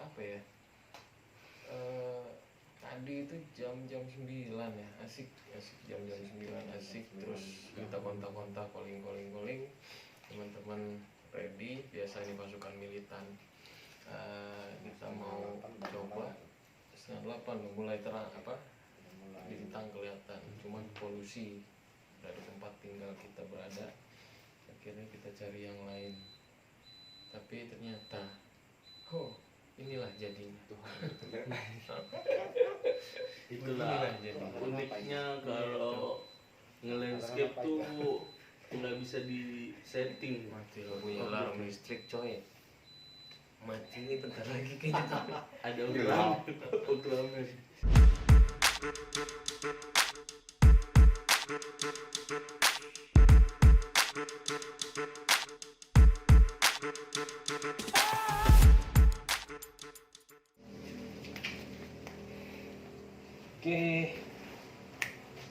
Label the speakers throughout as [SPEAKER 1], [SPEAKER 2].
[SPEAKER 1] apa ya? Tadi itu jam-jam 9 ya, asik jam-jam 9 asik, terus kita kontak-kontak, calling teman-teman ready, biasa ini pasukan militan. Kita mau coba setengah 8 mulai terang bintang kelihatan, cuman polusi dari tempat tinggal kita berada. Akhirnya kita cari yang lain, tapi ternyata inilah jadinya.
[SPEAKER 2] Itulah uniknya kalau nge-landscape tuh nggak bisa di setting.
[SPEAKER 1] Mati lampunya, alarm listrik coy, mati ini bentar lagi kayaknya.
[SPEAKER 2] Ada ulang.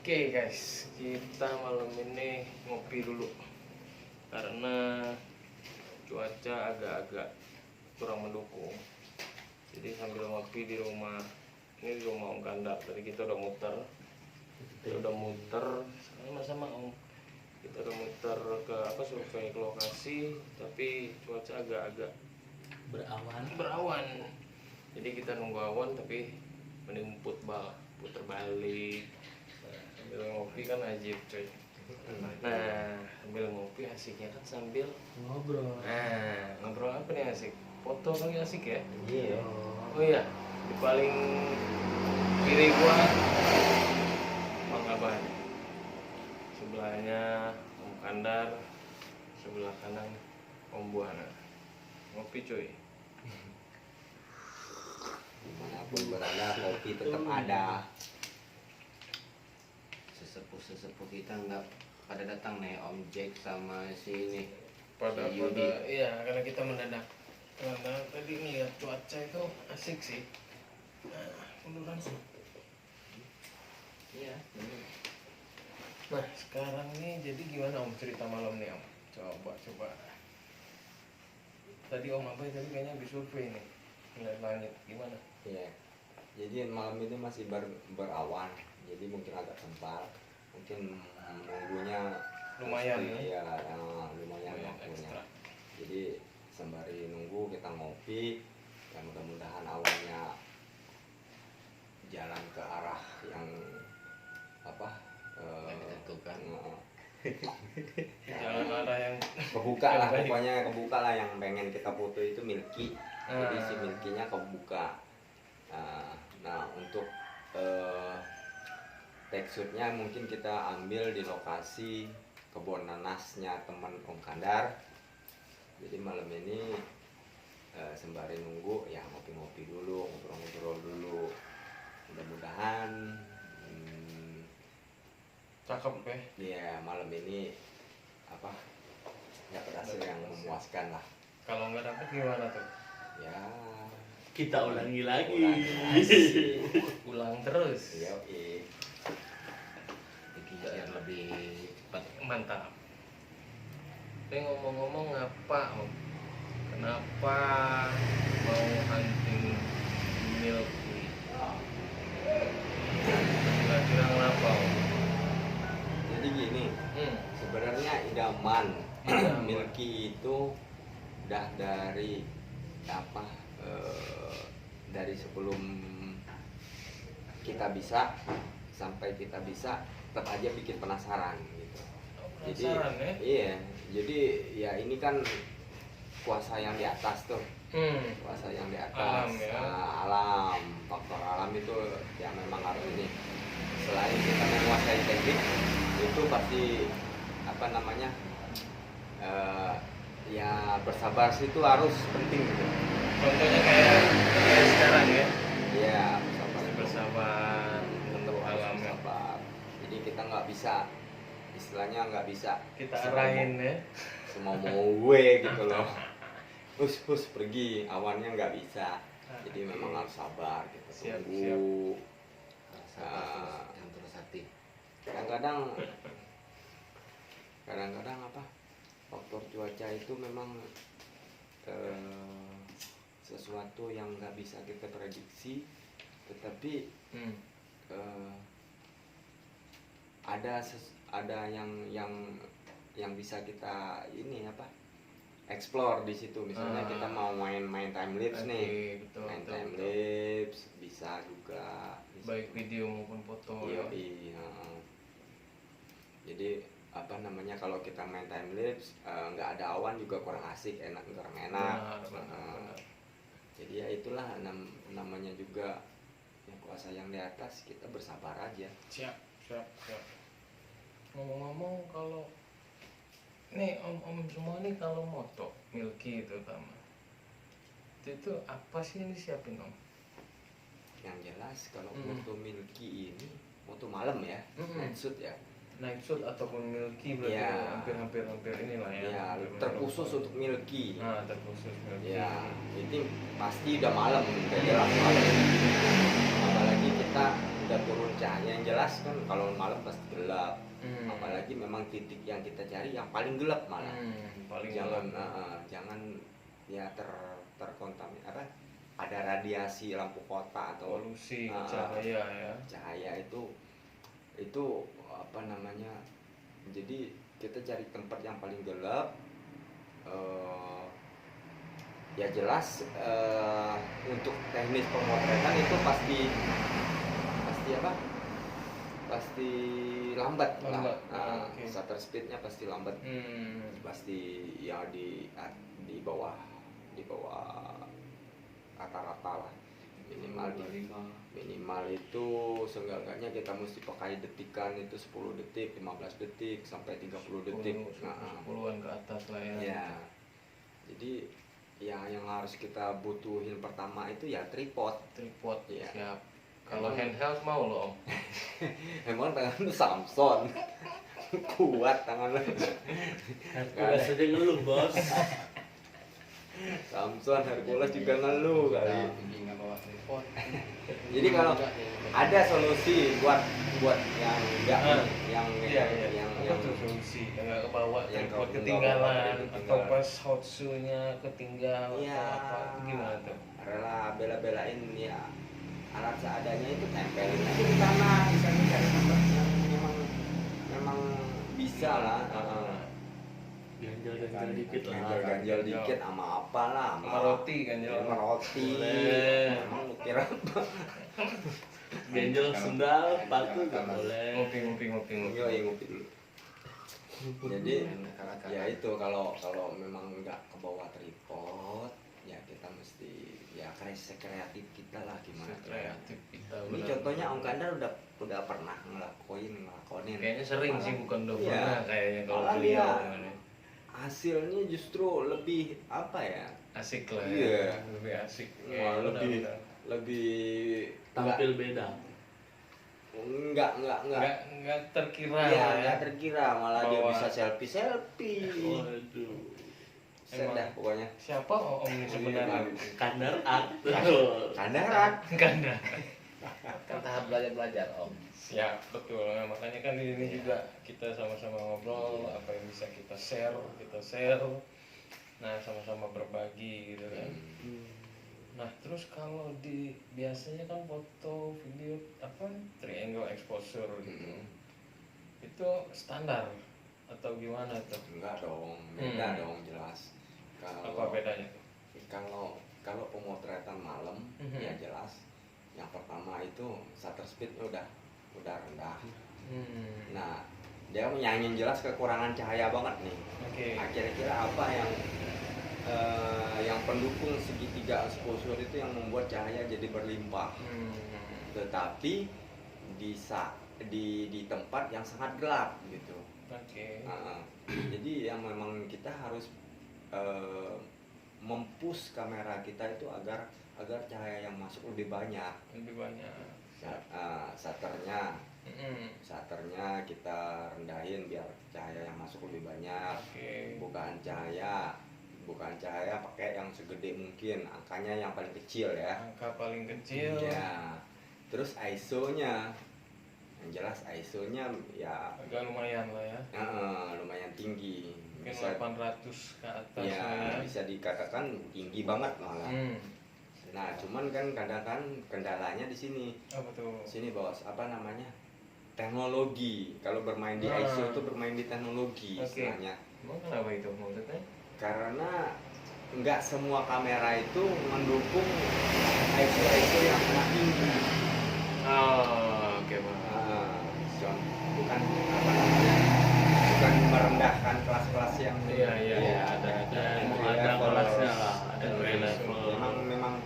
[SPEAKER 1] Oke guys, kita malam ini ngopi dulu karena cuaca agak-agak kurang mendukung. Jadi sambil ngopi di rumah, ini di rumah Om Kandar. Tadi kita udah muter sama-sama Om. Kita udah muter ke survei ke lokasi, tapi cuaca agak-agak berawan. Jadi kita nunggu awan, tapi mending puter balik sambil ngopi kan ajib coy. Nah, sambil ngopi asiknya kan sambil
[SPEAKER 2] Ngobrol.
[SPEAKER 1] Nah, ngobrol apa nih asik? Foto kali asik ya?
[SPEAKER 2] Iya.
[SPEAKER 1] Oh iya, di paling kiri gua Bang Aban, sebelahnya Om Kandar, sebelah kanan Om Buana. Ngopi cuy.
[SPEAKER 3] Dimanapun berada, kopi tetap ada. Sesepuh kita nggak pada datang nih, Om Jack sama si ini.
[SPEAKER 1] Pada
[SPEAKER 3] Yudi.
[SPEAKER 1] iya, karena kita mendadak. Karena tadi ngeliat cuaca itu asik sih. Nah, munduran sih.
[SPEAKER 3] Iya.
[SPEAKER 1] Nah, sekarang nih jadi gimana Om cerita malam nih Om? Coba. Tadi Om Abai tadi kayaknya habis survei nih. Ngeliat langit gimana?
[SPEAKER 3] Iya. Jadi malam ini masih berawan, jadi mungkin agak tebal. Mungkin nunggunya
[SPEAKER 1] Lumayan
[SPEAKER 3] ya. Iya, lumayan waktunya.
[SPEAKER 1] ekstra.
[SPEAKER 3] Jadi sembari nunggu kita ngopi, dan mudah-mudahan awannya jalan ke arah yang
[SPEAKER 2] Yang ditentukan.
[SPEAKER 1] Jalan arah yang
[SPEAKER 3] kebuka lah,
[SPEAKER 1] baik.
[SPEAKER 3] pokoknya kebuka lah. Yang pengen kita foto itu Milky, jadi si Milky-nya kebuka. Nah, untuk teksturnya mungkin kita ambil di lokasi kebun nanasnya teman Om Kandar. Jadi malam ini sembari nunggu ya ngopi-ngopi dulu, ngobrol-ngobrol dulu. Mudah-mudahan
[SPEAKER 1] cakep ya.
[SPEAKER 3] ya malam ini ya berhasil yang memuaskan lah.
[SPEAKER 1] Kalau nggak dapet gimana tuh?
[SPEAKER 3] Ya
[SPEAKER 2] Kita ulangi lagi.
[SPEAKER 1] Ulang terus.
[SPEAKER 3] iya.
[SPEAKER 2] Biar lebih cepat.
[SPEAKER 1] Mantap. Tapi ngomong-ngomong ngapa Om? Kenapa mau hunting Milky? Kira-kira kenapa Om?
[SPEAKER 3] Jadi gini, sebenarnya idaman Milky itu udah dari dari sebelum kita bisa sampai kita bisa, tetap aja bikin penasaran gitu.
[SPEAKER 1] Penasaran ya?
[SPEAKER 3] Iya, jadi ya ini kan kuasa yang di atas tuh. Kuasa yang di atas,
[SPEAKER 1] Alam ya?
[SPEAKER 3] alam, faktor alam itu yang memang harus ini. Selain kita menguasai teknik, itu pasti ya bersabar sih itu harus penting gitu.
[SPEAKER 1] Contohnya kayak sekarang ya?
[SPEAKER 3] Iya,
[SPEAKER 1] Bersabar untuk alam ya.
[SPEAKER 3] bersabar. Jadi kita nggak bisa, istilahnya nggak bisa
[SPEAKER 1] Kita arahin ya.
[SPEAKER 3] semau gue gitu loh. Hus pergi, awannya nggak bisa. Jadi memang harus sabar gitu.
[SPEAKER 1] Siap.
[SPEAKER 3] Tunggu.
[SPEAKER 2] Yang terus hati.
[SPEAKER 3] Kadang-kadang faktor cuaca itu memang sesuatu sesuatu yang nggak bisa kita prediksi, tetapi ada yang bisa kita ini apa, explore di situ. Misalnya kita mau main time lapse nih,
[SPEAKER 1] betul,
[SPEAKER 3] main
[SPEAKER 1] betul,
[SPEAKER 3] time
[SPEAKER 1] betul.
[SPEAKER 3] lapse bisa juga di
[SPEAKER 1] Baik
[SPEAKER 3] situ.
[SPEAKER 1] video maupun foto.
[SPEAKER 3] Iya,
[SPEAKER 1] Ya.
[SPEAKER 3] iya. Jadi apa namanya, kalau kita main time lapse nggak ada awan juga kurang asik, kurang enak.
[SPEAKER 1] Benar.
[SPEAKER 3] Jadi ya itulah namanya juga yang kuasa yang di atas, kita bersabar aja.
[SPEAKER 1] Siap. Ngomong-ngomong, kalau nih om semua nih kalau moto Milky terutama itu apa sih yang disiapin om?
[SPEAKER 3] Yang jelas kalau
[SPEAKER 1] Hmm.
[SPEAKER 3] moto Milky ini moto malam ya, night shoot ya.
[SPEAKER 1] Night shoot ataupun Milky berarti
[SPEAKER 3] Ya.
[SPEAKER 1] hampir inilah ya.
[SPEAKER 3] Ya,
[SPEAKER 1] Hampir
[SPEAKER 3] terkhusus
[SPEAKER 1] malam.
[SPEAKER 3] untuk Milky.
[SPEAKER 1] Nah, terkhusus Milky.
[SPEAKER 3] Ya, ini pasti udah malam, udah jelas malam. Apalagi kita udah turun cahaya, yang jelas kan kalau malam pasti gelap. Apalagi memang titik yang kita cari yang paling gelap malah.
[SPEAKER 1] Paling
[SPEAKER 3] Jangan
[SPEAKER 1] gelap.
[SPEAKER 3] jangan ya terkontaminasi apa? Ada radiasi lampu kota atau
[SPEAKER 1] Polusi cahaya ya.
[SPEAKER 3] cahaya itu apa namanya, jadi kita cari tempat yang paling gelap. Ya jelas untuk teknis pemotretan itu pasti apa, pasti lambat lah.
[SPEAKER 1] Okay.
[SPEAKER 3] Shutter speednya pasti lambat. Pasti ya di bawah rata-rata lah, minimal itu seenggaknya kita mesti pakai detikan itu 10 detik, 15 detik sampai 30 detik.
[SPEAKER 1] 10-an ke atas lah ya.
[SPEAKER 3] Ya. Jadi yang harus kita butuhin pertama itu ya tripod. Ya.
[SPEAKER 1] Siap. Kalau handheld mau lo om?
[SPEAKER 3] Emang tangan lu Samson. Kuat tangan lu.
[SPEAKER 2] Hercules saja ngeluh bos.
[SPEAKER 3] Samson, Hercules juga ngeluh kali.
[SPEAKER 2] Nggak bawa tripod.
[SPEAKER 3] Jadi kalau ada solusi buat yang enggak yang
[SPEAKER 1] apa tuh solusi yang nggak kebawa,
[SPEAKER 3] yang
[SPEAKER 1] tripod
[SPEAKER 3] nggak
[SPEAKER 1] ketinggalan
[SPEAKER 3] ketinggalan.
[SPEAKER 1] atau pas hot shoe-nya ketinggalan
[SPEAKER 3] ya,
[SPEAKER 1] atau apa gimana tuh?
[SPEAKER 3] rela bela-belain ya alat seadanya itu tempelin aja di tanah, misalnya cari tempat yang memang bisa lah.
[SPEAKER 2] Ganjal dikit lah.
[SPEAKER 3] Ganjal dikit sama apalah,
[SPEAKER 1] Sama roti kan ya?
[SPEAKER 3] sama roti.
[SPEAKER 2] Boleh.
[SPEAKER 3] Emang lu kira apa?
[SPEAKER 2] Ganjal sendal, paku nggak boleh.
[SPEAKER 1] Ngopi.
[SPEAKER 3] Yoi, ngopi dulu. Jadi ya itu kalau memang nggak ke bawah tripod, ya kita mesti ya kreatif kita lah gimana
[SPEAKER 1] Kreatif kita.
[SPEAKER 3] Ini
[SPEAKER 1] benar.
[SPEAKER 3] contohnya Om Kandar udah pernah ngelakonin.
[SPEAKER 1] Kayaknya sering sih, bukan udah
[SPEAKER 3] Iya.
[SPEAKER 1] pernah kayaknya kalau
[SPEAKER 3] Malah
[SPEAKER 1] beliau
[SPEAKER 3] dia
[SPEAKER 1] ini.
[SPEAKER 3] hasilnya justru lebih apa ya?
[SPEAKER 1] Asik lah
[SPEAKER 3] Iya.
[SPEAKER 1] ya. Lebih asik.
[SPEAKER 3] Wah,
[SPEAKER 1] Iya, benar.
[SPEAKER 3] lebih
[SPEAKER 2] Tampil beda.
[SPEAKER 3] enggak
[SPEAKER 1] Nggak terkira
[SPEAKER 3] ya,
[SPEAKER 1] lah
[SPEAKER 3] enggak terkira, malah dia
[SPEAKER 1] Bahwa-
[SPEAKER 3] bisa selfie.
[SPEAKER 2] Waduh.
[SPEAKER 3] Set dah pokoknya.
[SPEAKER 1] Siapa om ini sebenarnya?
[SPEAKER 2] Kandar art.
[SPEAKER 3] Kandaran.
[SPEAKER 1] Ganda.
[SPEAKER 2] Kan tahap belajar om.
[SPEAKER 1] Siap, betul. Nah, makanya kan di sini juga kita sama-sama ngobrol apa yang bisa kita share. Nah, sama-sama berbagi gitu kan. Nah, terus kalau biasanya kan foto video apa triangle exposure gitu. Itu standar atau gimana tuh?
[SPEAKER 3] Enggak dong, beda dong jelas.
[SPEAKER 1] Apa bedanya tuh?
[SPEAKER 3] Kalau pemotretan malam ya jelas. Yang pertama itu shutter speednya udah rendah. Nah, dia menyangin jelas kekurangan cahaya banget nih.
[SPEAKER 1] Oke.
[SPEAKER 3] Nah, kira-kira apa yang pendukung segitiga exposure itu yang membuat cahaya jadi berlimpah. Tetapi di tempat yang sangat gelap gitu.
[SPEAKER 1] Oke.
[SPEAKER 3] Jadi yang memang kita harus mempush kamera kita itu agar cahaya yang masuk lebih banyak. Shutternya kita rendahin biar cahaya yang masuk lebih banyak. Bukaan cahaya pakai yang segede mungkin, angkanya yang paling kecil ya.
[SPEAKER 1] Angka paling kecil.
[SPEAKER 3] Ya. Terus ISO-nya, yang jelas ISO-nya ya
[SPEAKER 1] Agak lumayan lah ya.
[SPEAKER 3] lumayan tinggi.
[SPEAKER 1] Mungkin 800 ke atas
[SPEAKER 3] ya,
[SPEAKER 1] lah ya.
[SPEAKER 3] bisa dikatakan tinggi banget malah. cuman kan kadang-kadang kendalanya di sini.
[SPEAKER 1] Apa tuh?
[SPEAKER 3] Sini bos, apa namanya? Teknologi. Kalau bermain di
[SPEAKER 1] Ah.
[SPEAKER 3] ISO itu bermain di teknologi
[SPEAKER 1] Oke.
[SPEAKER 3] istilahnya.
[SPEAKER 1] Emang kenapa itu maksudnya?
[SPEAKER 3] Karena nggak semua kamera itu mendukung ISO yang sangat tinggi.
[SPEAKER 1] Oh, oke Pak.
[SPEAKER 3] Bukan apa namanya, bukan merendahkan kelas-kelas yang
[SPEAKER 1] Iya,
[SPEAKER 2] ada
[SPEAKER 3] entry
[SPEAKER 2] kelasnya
[SPEAKER 3] level.
[SPEAKER 2] lah, ada grade level.
[SPEAKER 3] Memang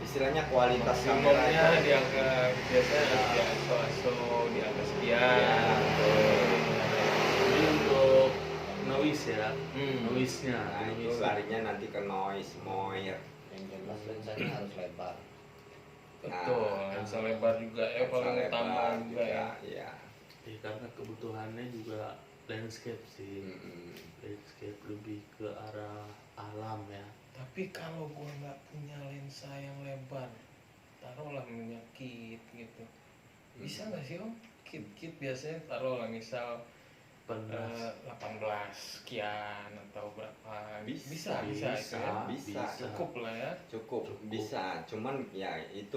[SPEAKER 3] istilahnya kualitas kamera
[SPEAKER 1] Maksimumnya
[SPEAKER 3] itu
[SPEAKER 1] di angka biasanya di ASO di angka sekian.
[SPEAKER 3] Iya, betul.
[SPEAKER 2] Ini untuk noise ya, noise-nya.
[SPEAKER 3] Nah, itu larinya nanti ke noise, moir.
[SPEAKER 4] Yang jelas lensanya harus lebar.
[SPEAKER 1] Betul, lensa lebar juga ya paling
[SPEAKER 3] Lensa
[SPEAKER 1] utama
[SPEAKER 3] lebar
[SPEAKER 1] juga ya.
[SPEAKER 3] Iya.
[SPEAKER 2] Karena kebutuhannya juga landscape sih, landscape lebih ke arah alam ya.
[SPEAKER 1] Tapi kalau gua nggak punya lensa yang lebar, taruhlah minyak kit gitu, bisa nggak sih Om? Kit biasanya taruhlah misal 18 sekian atau berapa? Bisa itu ya?
[SPEAKER 3] Bisa.
[SPEAKER 1] Cukup lah ya.
[SPEAKER 3] Cukup, bisa. Cuman ya itu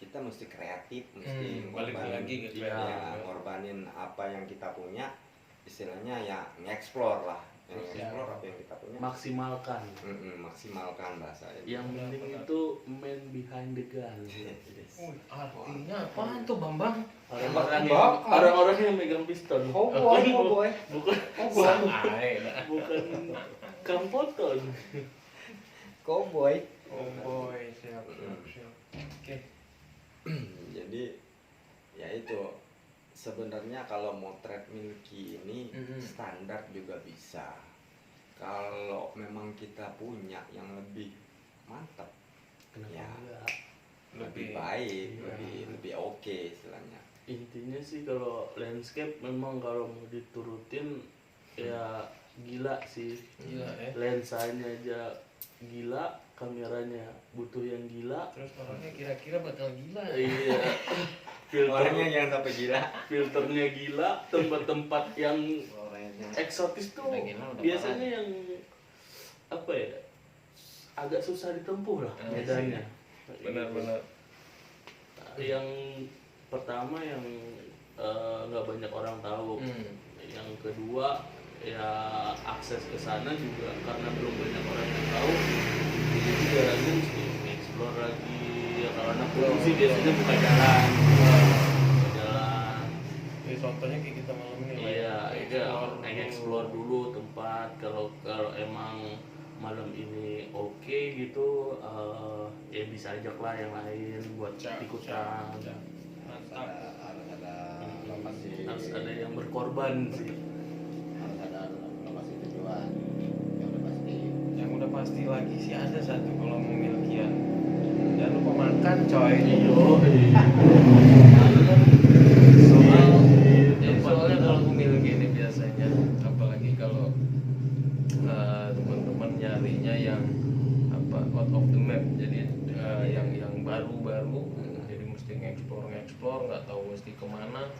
[SPEAKER 3] kita mesti kreatif, mesti
[SPEAKER 1] Balik lagi ke
[SPEAKER 3] ya,
[SPEAKER 1] kreatif.
[SPEAKER 3] ngorbanin apa yang kita punya, istilahnya ya nge-explore lah.
[SPEAKER 1] Iya.
[SPEAKER 3] Explore apa yang kita punya.
[SPEAKER 2] Maksimalkan.
[SPEAKER 3] Maksimalkan bahasanya.
[SPEAKER 2] Yang penting itu man behind the gun.
[SPEAKER 1] Artinya apaan tuh Bambang?
[SPEAKER 2] Orang-orang yang megang pistol.
[SPEAKER 3] Cowboy.
[SPEAKER 2] Bukan
[SPEAKER 1] Sangai lah.
[SPEAKER 2] bukan kampoton.
[SPEAKER 3] Cowboy.
[SPEAKER 1] Oh boy, siap. Oke.
[SPEAKER 3] Jadi ya itu sebenarnya kalau mau treadmill ini standar juga bisa. Kalau memang kita punya yang lebih mantap,
[SPEAKER 2] Kenapa
[SPEAKER 3] ya
[SPEAKER 2] enggak?
[SPEAKER 3] lebih baik,
[SPEAKER 2] Iya.
[SPEAKER 3] lebih oke istilahnya.
[SPEAKER 2] Intinya sih kalau landscape memang kalau mau diturutin ya gila sih.
[SPEAKER 1] Gila ya.
[SPEAKER 2] Lensanya aja gila, kameranya butuh yang gila.
[SPEAKER 1] Terus orangnya kira-kira bakal gila.
[SPEAKER 2] Iya.
[SPEAKER 3] Orangnya jangan sampai gila.
[SPEAKER 2] Filternya gila, tempat-tempat yang eksotis tuh
[SPEAKER 4] Udah gila, udah
[SPEAKER 2] biasanya yang apa ya, agak susah ditempuh lah medannya.
[SPEAKER 1] Benar-benar.
[SPEAKER 2] Yang pertama yang nggak banyak orang tahu. Yang kedua ya akses ke sana juga karena belum banyak orang yang tahu. Jadi jalannya mesti explore lagi. Ya, kalau anak gunung sih biasanya buka jalan.
[SPEAKER 1] Jadi contohnya kayak kita malam ini lah.
[SPEAKER 2] Iya,
[SPEAKER 1] Explore
[SPEAKER 2] explore dulu tempat. Kalau emang malam ini oke gitu, ya bisa ajak lah yang lain buat ikutan.
[SPEAKER 1] Mantap.
[SPEAKER 4] Harus ada lokasi.
[SPEAKER 2] Harus ada yang berkorban sih.
[SPEAKER 4] Harus ada lokasi tujuan. Yang udah pasti.
[SPEAKER 1] Yang udah pasti lagi sih ada satu kalau mau milkian. Jangan lupa makan coy. Soalnya kalau milki ini biasanya, apalagi kalau teman-teman nyarinya yang apa out of the map, jadi yang baru-baru, jadi mesti nge-explore nggak tahu mesti kemana.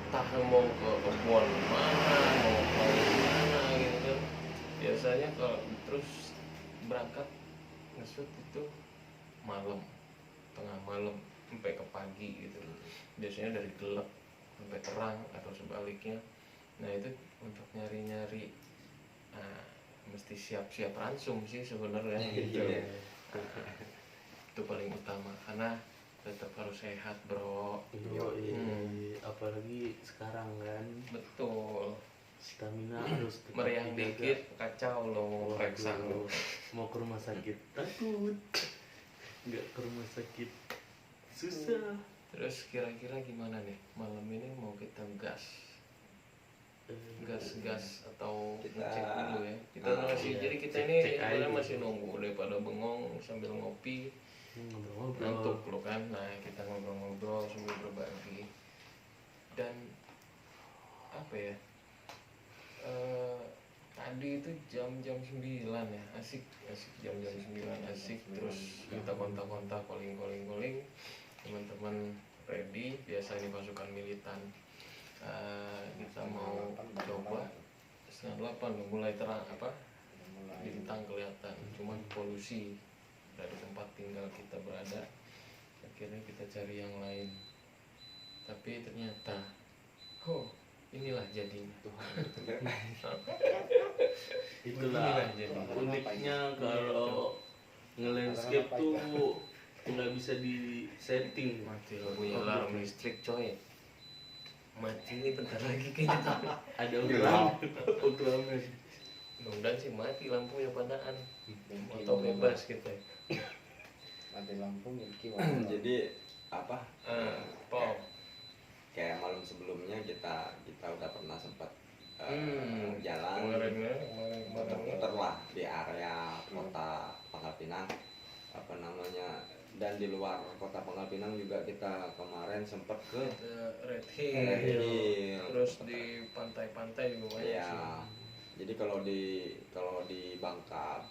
[SPEAKER 1] Entah mau ke kebun mana, mau ke mana gitu kan. Biasanya kalau terus berangkat nge-shoot itu malam, tengah malam sampai ke pagi gitu. Biasanya dari gelap sampai terang atau sebaliknya. Nah itu untuk nyari-nyari, mesti siap-siap ransum sih sebenarnya gitu. Itu paling utama karena tetap harus sehat bro.
[SPEAKER 2] Apalagi sekarang kan
[SPEAKER 1] Betul.
[SPEAKER 2] stamina harus tetap
[SPEAKER 1] Meriah
[SPEAKER 2] dijaga.
[SPEAKER 1] dikit kacau lo mau periksa lo.
[SPEAKER 2] Mau ke rumah sakit takut, nggak ke rumah sakit susah.
[SPEAKER 1] Terus kira-kira gimana nih malam ini mau kita gas atau
[SPEAKER 3] Kita-
[SPEAKER 1] ngecek dulu ya. Kita masih
[SPEAKER 2] iya.
[SPEAKER 1] jadi kita
[SPEAKER 2] Cek-
[SPEAKER 1] ini
[SPEAKER 2] cek
[SPEAKER 1] sebenarnya
[SPEAKER 2] aja.
[SPEAKER 1] masih nunggu daripada bengong sambil ngopi
[SPEAKER 2] Ngobrol-ngobrol.
[SPEAKER 1] ngantuk lo kan. Nah kita ngobrol-ngobrol sambil berbagi dan apa ya, tadi itu jam-jam 9 ya, asik jam-jam 9 asik. Terus kita kontak-kontak, calling teman-teman ready. Biasa ini pasukan militan. Kita mau coba setengah 8 udah mulai terang, apa bintang kelihatan, cuman polusi dari tempat tinggal kita berada, akhirnya kita cari yang lain. Tapi ternyata inilah jadinya Tuhan.
[SPEAKER 2] Itulah
[SPEAKER 1] Inilah jadinya.
[SPEAKER 2] uniknya kalau nge-landscape tuh nggak bisa di setting.
[SPEAKER 1] Mati lo punya alarm listrik coy. Mati ini bentar lagi kayaknya.
[SPEAKER 2] Ada ulang
[SPEAKER 1] Mudah-mudahan sih mati lampunya padaan. Atau bebas gitu ya.
[SPEAKER 4] Mati lampu milki
[SPEAKER 3] Jadi apa?
[SPEAKER 1] Pop.
[SPEAKER 3] Kayak malam sebelumnya kita udah pernah sempat jalan
[SPEAKER 1] Kemarin
[SPEAKER 3] muter lah di area kota Pangkal Pinang, apa namanya, dan di luar kota Pangkal Pinang juga kita kemarin sempat ke
[SPEAKER 1] Red
[SPEAKER 3] Red
[SPEAKER 1] Hill.
[SPEAKER 3] Hill.
[SPEAKER 1] Terus di pantai-pantai juga banyak sih.
[SPEAKER 3] Ya, jadi kalau di Bangka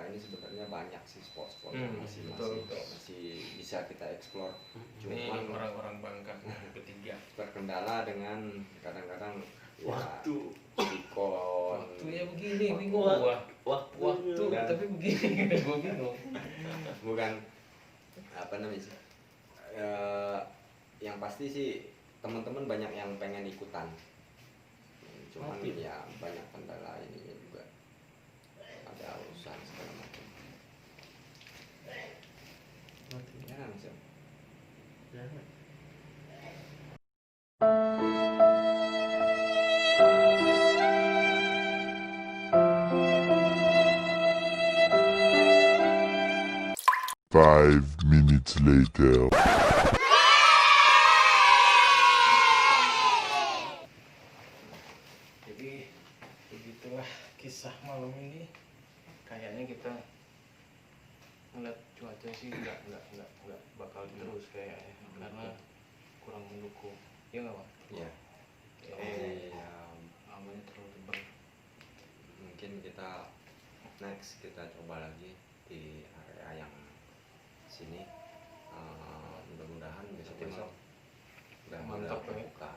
[SPEAKER 3] ini sebenarnya banyak sih spot-spot yang
[SPEAKER 1] betul.
[SPEAKER 3] masih bisa kita explore.
[SPEAKER 1] Ini
[SPEAKER 3] Cuman
[SPEAKER 1] orang-orang Bangka ketiga.
[SPEAKER 3] terkendala dengan kadang-kadang ya,
[SPEAKER 2] waktu
[SPEAKER 1] Waktunya begini, bingung
[SPEAKER 2] Wak-
[SPEAKER 1] gua.
[SPEAKER 2] waktu
[SPEAKER 1] Waktu tapi begini, gua bingung.
[SPEAKER 3] bukan apa namanya sih. Yang pasti sih teman-teman banyak yang pengen ikutan. Cuman
[SPEAKER 2] Mati.
[SPEAKER 3] ya banyak kendala ini juga. Ada urusan segala macam. Ya kan, Sam?
[SPEAKER 5] Five minutes later.
[SPEAKER 1] Jadi begitulah kisah malam ini. Kayaknya kita ngeliat cuaca sih nggak bakal terus kayaknya karena kurang mendukung. Iya nggak Pak?
[SPEAKER 3] Ya. Ya,
[SPEAKER 1] Awannya terlalu tebal.
[SPEAKER 3] mungkin kita next kita coba lagi di area yang sini. Mudah-mudahan besok-besok udah
[SPEAKER 1] Mantap, ya.
[SPEAKER 3] buka.